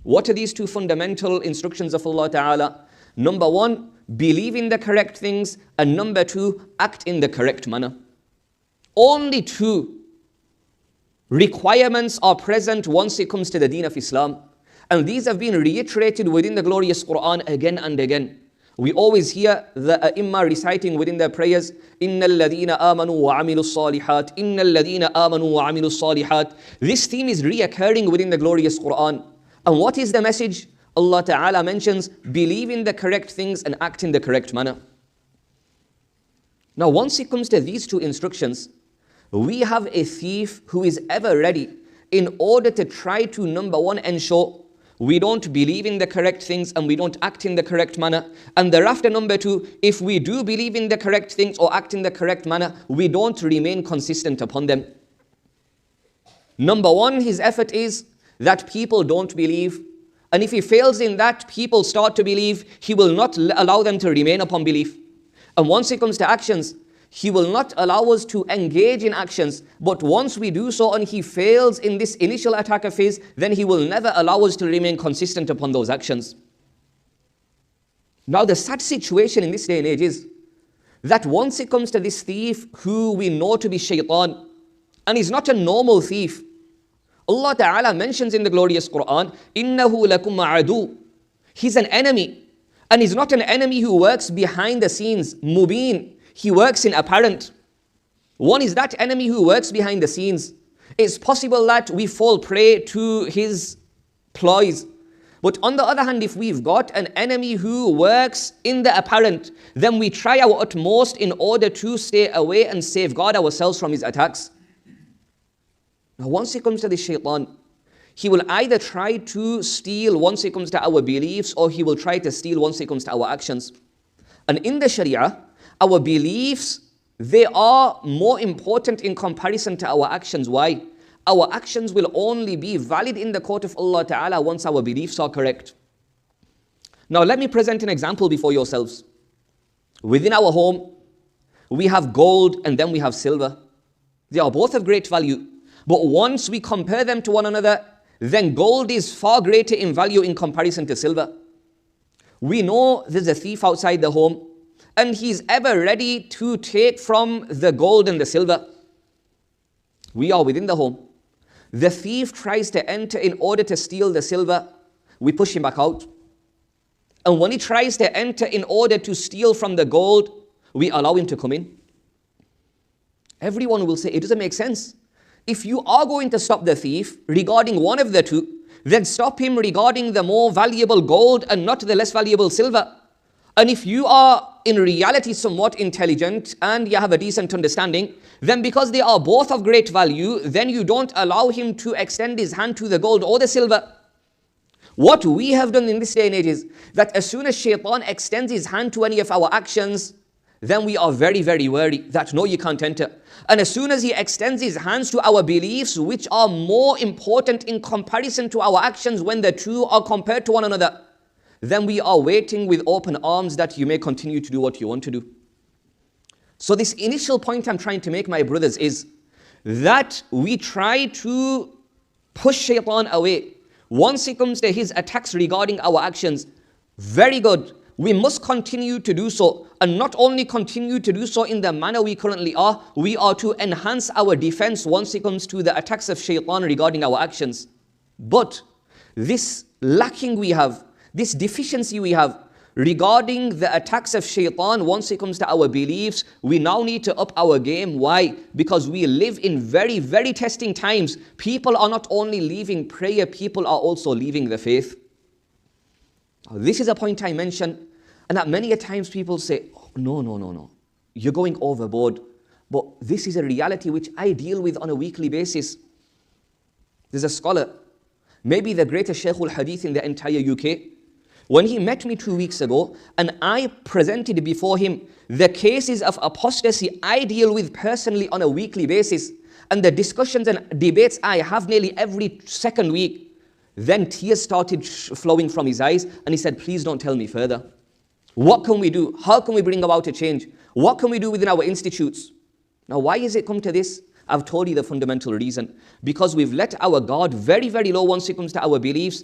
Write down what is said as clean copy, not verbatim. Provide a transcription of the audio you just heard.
What are these two fundamental instructions of Allah Ta'ala? Number one, believe in the correct things, and number two, act in the correct manner. Only two requirements are present once it comes to the deen of Islam. And these have been reiterated within the glorious Quran again and again. We always hear the Ai-Imma reciting within their prayers, إِنَّ الَّذِينَ آمَنُوا وَعَمِلُوا الصَّالِحَاتِ إِنَّ الَّذِينَ آمَنُوا وَعَمِلُوا الصَّالِحَاتِ. This theme is reoccurring within the glorious Quran. And what is the message? Allah Ta'ala mentions, believe in the correct things and act in the correct manner. Now, once it comes to these two instructions, we have a thief who is ever ready in order to try to, number one, ensure we don't believe in the correct things and we don't act in the correct manner. And thereafter, number two, if we do believe in the correct things or act in the correct manner, we don't remain consistent upon them. Number one, his effort is that people don't believe. And if he fails in that, people start to believe. He will not allow them to remain upon belief. And once it comes to actions, he will not allow us to engage in actions. But once we do so and he fails in this initial attacker phase, then he will never allow us to remain consistent upon those actions. Now the sad situation in this day and age is that once it comes to this thief who we know to be shaitan, and he's not a normal thief, Allah Ta'ala mentions in the glorious Quran, إِنَّهُ لَكُمْ عَدُوٌّ. He's an enemy. And he's not an enemy who works behind the scenes, mubin. He works in apparent. One is that enemy who works behind the scenes. It's possible that we fall prey to his ploys. But on the other hand, if we've got an enemy who works in the apparent, then we try our utmost in order to stay away and safeguard ourselves from his attacks. Now, once it comes to this shaitan, he will either try to steal once it comes to our beliefs, or he will try to steal once it comes to our actions. And in the Sharia, our beliefs, they are more important in comparison to our actions. Why? Our actions will only be valid in the court of Allah Ta'ala once our beliefs are correct. Now let me present an example before yourselves. Within our home, we have gold and then we have silver. They are both of great value. But once we compare them to one another, then gold is far greater in value in comparison to silver. We know there's a thief outside the home, and he's ever ready to take from the gold and the silver. We are within the home. The thief tries to enter in order to steal the silver. We push him back out. And when he tries to enter in order to steal from the gold, we allow him to come in. Everyone will say, it doesn't make sense. If you are going to stop the thief regarding one of the two, then stop him regarding the more valuable gold and not the less valuable silver. And if you are in reality somewhat intelligent and you have a decent understanding, then because they are both of great value, then you don't allow him to extend his hand to the gold or the silver. What we have done in this day and age is that as soon as shaitan extends his hand to any of our actions, then we are very, very wary that no, you can't enter. And as soon as he extends his hands to our beliefs, which are more important in comparison to our actions when the two are compared to one another, then we are waiting with open arms that you may continue to do what you want to do. So this initial point I'm trying to make, my brothers, is that we try to push shaitan away. Once it comes to his attacks regarding our actions, very good. We must continue to do so. And not only continue to do so in the manner we currently are, we are to enhance our defense once it comes to the attacks of shaitan regarding our actions. But this lacking we have, this deficiency we have regarding the attacks of shaitan once it comes to our beliefs, we now need to up our game. Why? Because we live in very, very testing times. People are not only leaving prayer, people are also leaving the faith. This is a point I mentioned, and that many a times people say, oh, no, you're going overboard. But this is a reality which I deal with on a weekly basis. There's a scholar, maybe the greatest Shaykh al-Hadith in the entire UK. When he met me 2 weeks ago, and I presented before him the cases of apostasy I deal with personally on a weekly basis, and the discussions and debates I have nearly every second week, then tears started flowing from his eyes, and he said, please don't tell me further. What can we do? How can we bring about a change? What can we do within our institutes? Now, why has it come to this? I've told you the fundamental reason. Because we've let our guard very, very low once it comes to our beliefs,